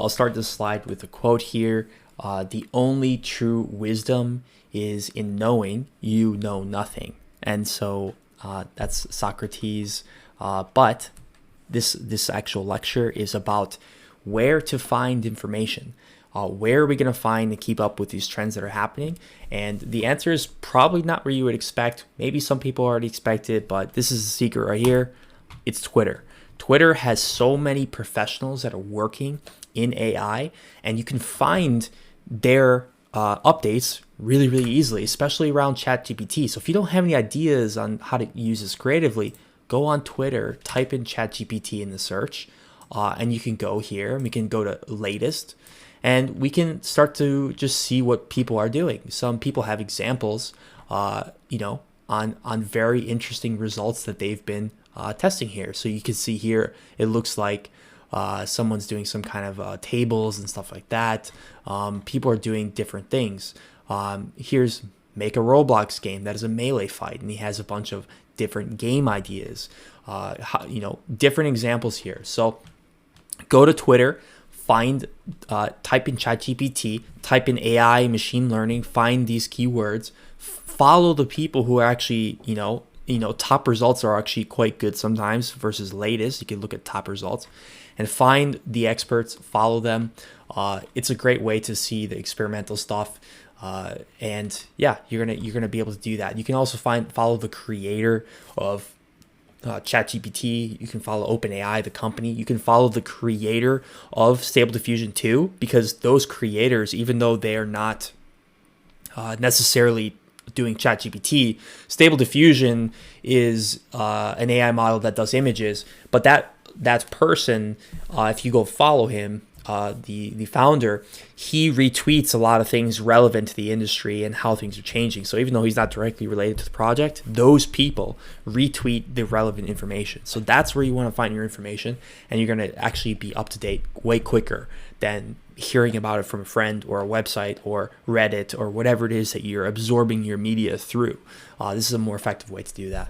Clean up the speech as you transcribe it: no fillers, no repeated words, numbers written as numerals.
I'll start this slide with a quote here. The only true wisdom is in knowing you know nothing. And so that's Socrates. But this actual lecture is about where to find information. Where are we going to find and keep up with these trends that are happening? And the answer is probably not where you would expect. Maybe some people already expect it, but this is the secret right here. It's Twitter. Twitter has so many professionals that are working in AI, and you can find their updates really, really easily, especially around ChatGPT. So if you don't have any ideas on how to use this creatively, go on Twitter, type in ChatGPT in the search, and you can go here, and we can go to latest, and we can start to just see what people are doing. Some people have examples, on very interesting results that they've been testing here. So you can see here, it looks like someone's doing some kind of tables and stuff like that. People are doing different things. Here's make a Roblox game that is a melee fight, and he has a bunch of different game ideas. Different examples here. So go to Twitter, type in ChatGPT, type in AI, machine learning, find these keywords, follow the people who are actually, top results are actually quite good sometimes versus latest. You can look at top results and find the experts, follow them. It's a great way to see the experimental stuff. And yeah, you're gonna be able to do that. You can also follow the creator of ChatGPT. You can follow OpenAI, the company. You can follow the creator of Stable Diffusion too, because those creators, even though they are not necessarily doing ChatGPT, Stable Diffusion is an AI model that does images, but that person, if you go follow him, the founder, he retweets a lot of things relevant to the industry and how things are changing. So even though he's not directly related to the project, those people retweet the relevant information. So that's where you want to find your information, and you're going to actually be up to date way quicker than hearing about it from a friend or a website or Reddit or whatever it is that you're absorbing your media through. This is a more effective way to do that.